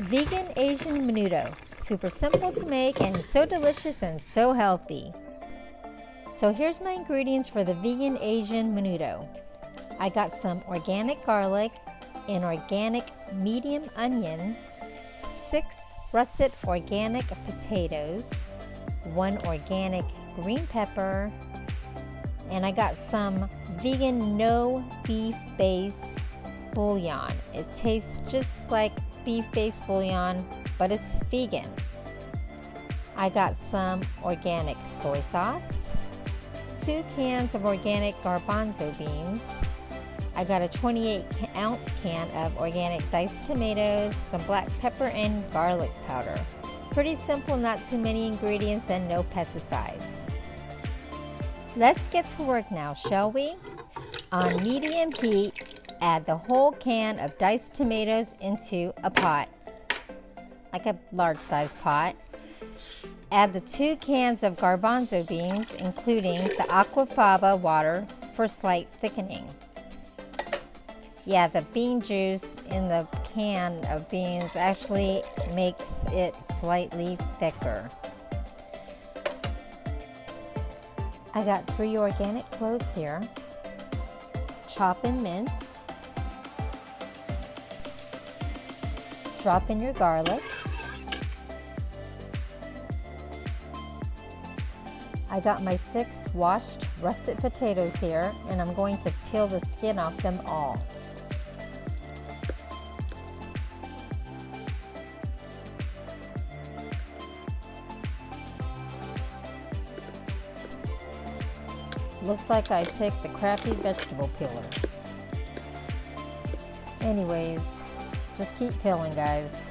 Vegan Asian Menudo. Super simple to make and so delicious and so healthy. So here's my ingredients for the Vegan Asian Menudo. I got some organic garlic, an organic medium onion, 6 russet organic potatoes, 1 organic green pepper, and I got some vegan no beef base bouillon. It tastes just like beef-based bouillon, but it's vegan. I got some organic soy sauce, 2 cans of organic garbanzo beans. I got a 28-ounce can of organic diced tomatoes, some black pepper, and garlic powder. Pretty simple, not too many ingredients, and no pesticides. Let's get to work now, shall we? On medium heat, add the whole can of diced tomatoes into a pot, like a large size pot. Add the 2 cans of garbanzo beans, including the aquafaba water for slight thickening. Yeah, the bean juice in the can of beans actually makes it slightly thicker. I got 3 organic cloves here. Chop and mince. Drop in your garlic. I got my 6 washed russet potatoes here, and I'm going to peel the skin off them all. Looks like I picked the crappy vegetable peeler. Anyways, just keep peeling, guys.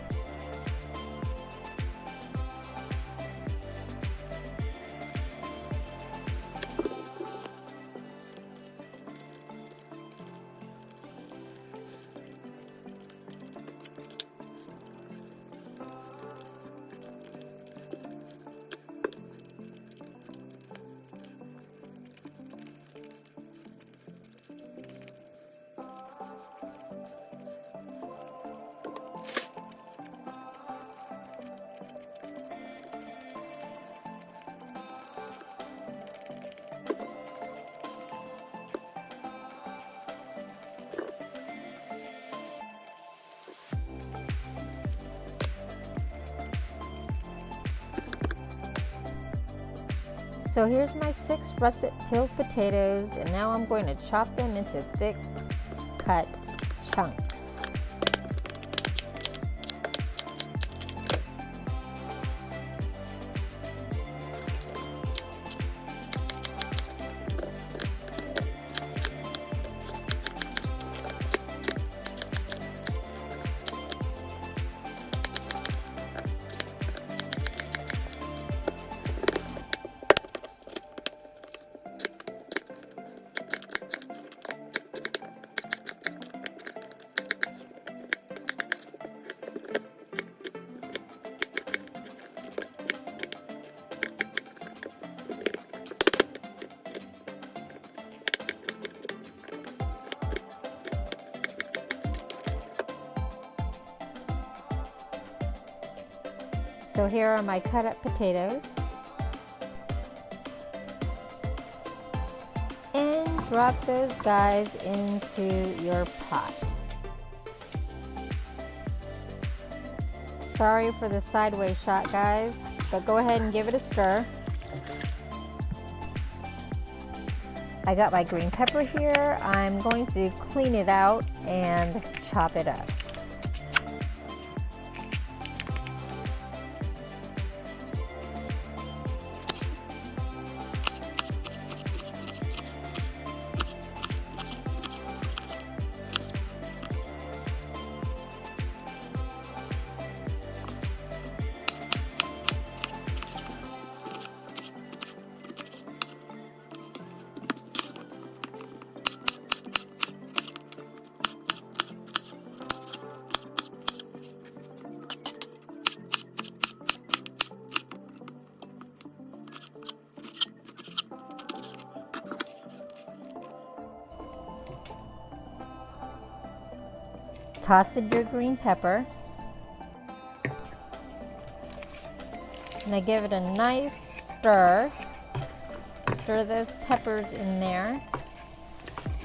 So here's my 6 russet peeled potatoes, and now I'm going to chop them into thick cut chunks. So here are my cut up potatoes. And drop those guys into your pot. Sorry for the sideways shot, guys, but go ahead and give it a stir. I got my green pepper here. I'm going to clean it out and chop it up. Toss in your green pepper. Now give it a nice stir. Stir those peppers in there.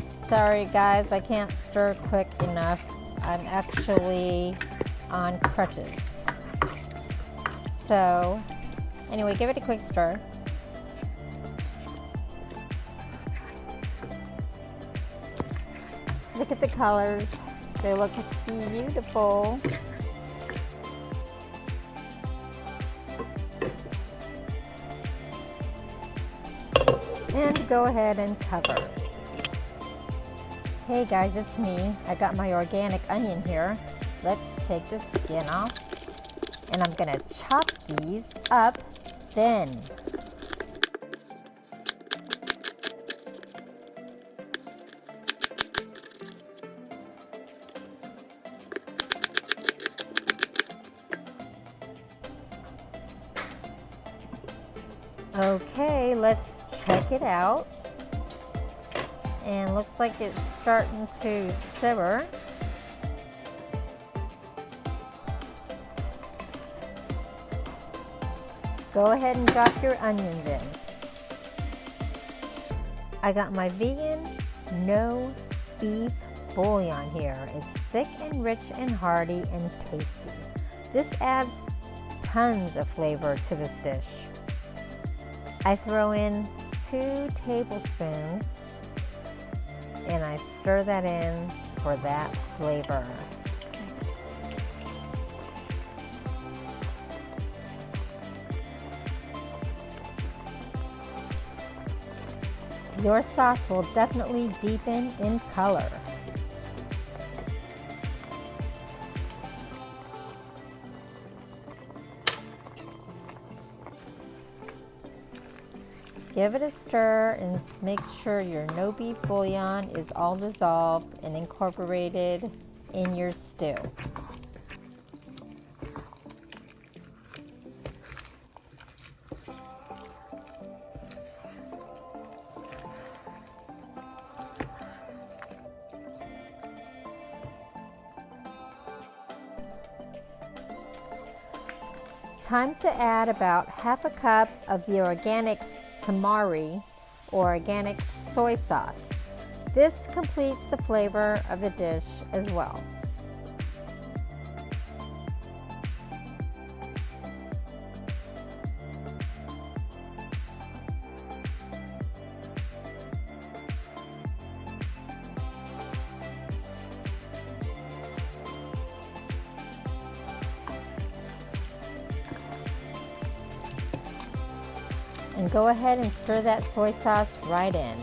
Sorry guys, I can't stir quick enough. I'm actually on crutches. So anyway, give it a quick stir. Look at the colors. They look beautiful. And go ahead and cover. Hey guys, it's me. I got my organic onion here. Let's take the skin off. And I'm gonna chop these up thin. Okay, let's check it out. And looks like it's starting to simmer. Go ahead and drop your onions in. I got my vegan no beef bouillon here. It's thick and rich and hearty and tasty. This adds tons of flavor to this dish. I throw in 2 tablespoons and I stir that in for that flavor. Your sauce will definitely deepen in color. Give it a stir and make sure your no beef bouillon is all dissolved and incorporated in your stew. Time to add about half a cup of the organic tamari or organic soy sauce. This completes the flavor of the dish as well. And go ahead and stir that soy sauce right in.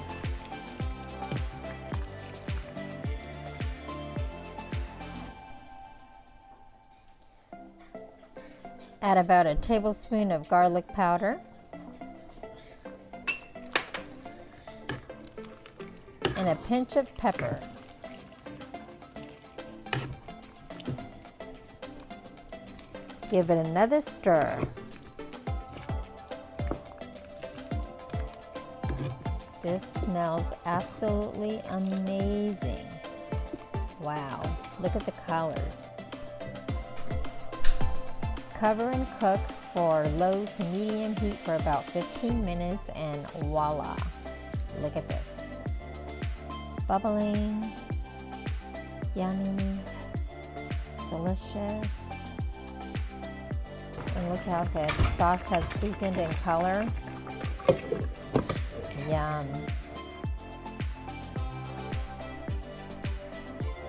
Add about a tablespoon of garlic powder and a pinch of pepper. Give it another stir. This smells absolutely amazing. Wow, look at the colors. Cover and cook for low to medium heat for about 15 minutes and voila. Look at this. Bubbling, yummy, delicious. And look how the sauce has deepened in color. Yum.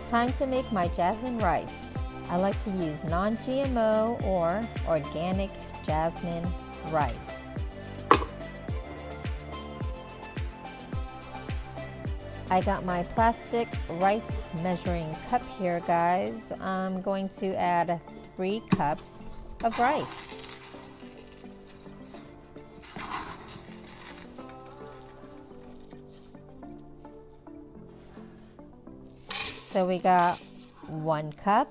Time to make my jasmine rice. I like to use non-GMO or organic jasmine rice. I got my plastic rice measuring cup here, guys. I'm going to add 3 cups of rice. So we got 1 cup,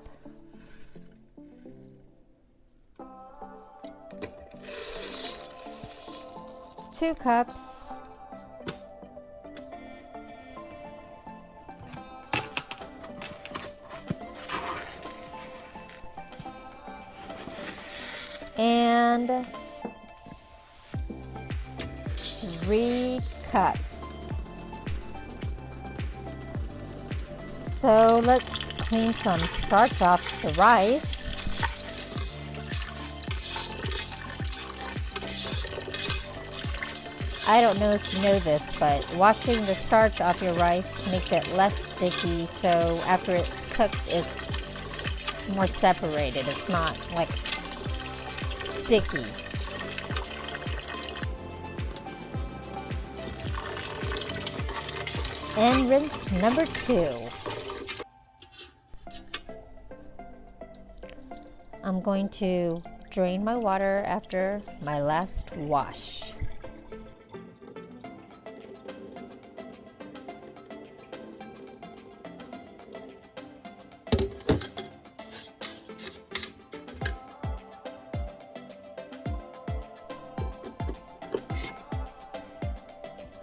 2 cups, and 3 cups. So let's clean some starch off the rice. I don't know if you know this, but washing the starch off your rice makes it less sticky, so after it's cooked, it's more separated. It's not like sticky. And rinse number 2. I'm going to drain my water after my last wash.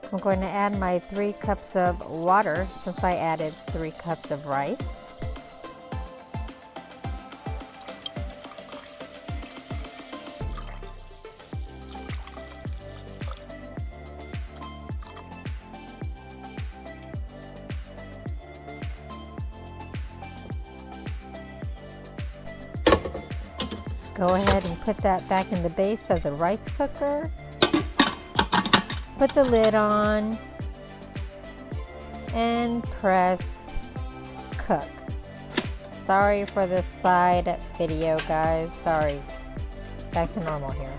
I'm going to add my 3 cups of water since I added 3 cups of rice. Go ahead and put that back in the base of the rice cooker. Put the lid on and press cook. Sorry for the side video, guys. Sorry. Back to normal here.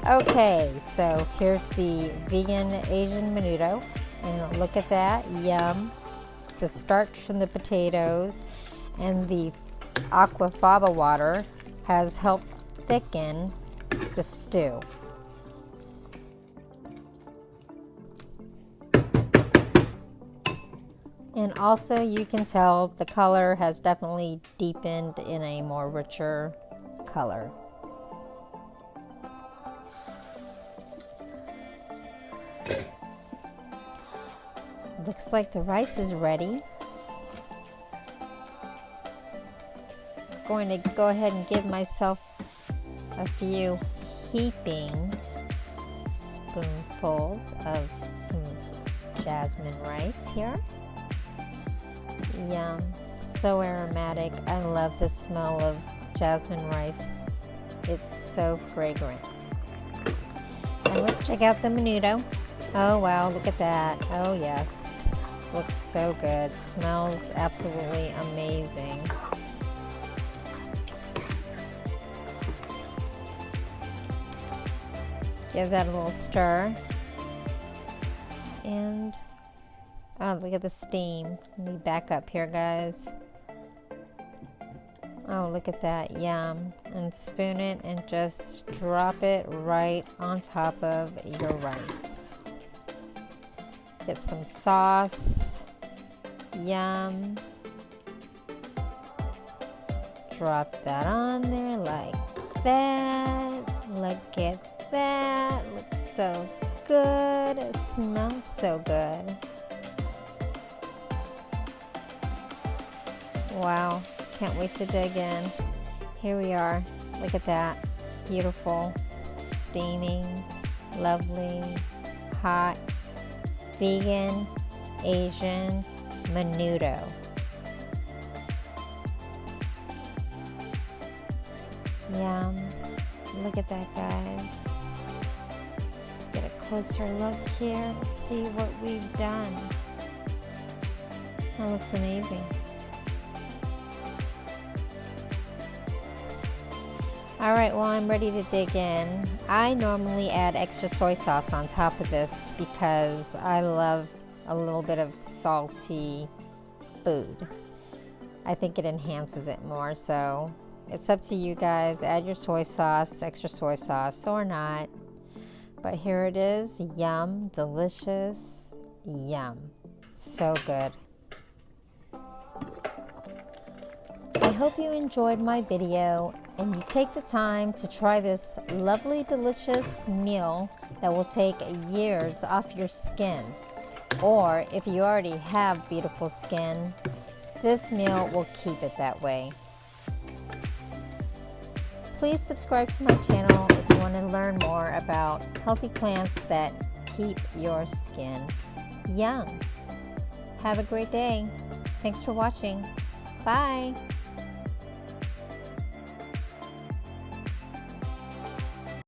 Okay, so here's the vegan Asian menudo. And look at that. Yum. The starch from the potatoes and the aquafaba water has helped thicken the stew. And also you can tell the color has definitely deepened in a more richer color. Looks like the rice is ready. Going to go ahead and give myself a few heaping spoonfuls of some jasmine rice here. Yum, so aromatic. I love the smell of jasmine rice. It's so fragrant. And let's check out the menudo. Oh wow, look at that. Oh yes, looks so good. Smells absolutely amazing. Give that a little stir. And oh, look at the steam. Let me back up here, guys. Oh, look at that. Yum. And spoon it and just drop it right on top of your rice. Get some sauce. Yum. Drop that on there like that. Look at that. Looks so good. It smells so good. Wow, can't wait to dig in. Here we are. Look at that. Beautiful, steaming, lovely, hot, vegan, Asian menudo. Yum. Look at that, guys. Let's get a closer look here. Let's see what we've done. That looks amazing. Alright, well, I'm ready to dig in. I normally add extra soy sauce on top of this because I love a little bit of salty food. I think it enhances it more, so it's up to you guys. Add your soy sauce, extra soy sauce, or not. But here it is. Yum, delicious, yum. So good. I hope you enjoyed my video and you take the time to try this lovely, delicious meal that will take years off your skin. Or if you already have beautiful skin, this meal will keep it that way. Please subscribe to my channel if you want to learn more about healthy plants that keep your skin young. Have a great day. Thanks for watching. Bye.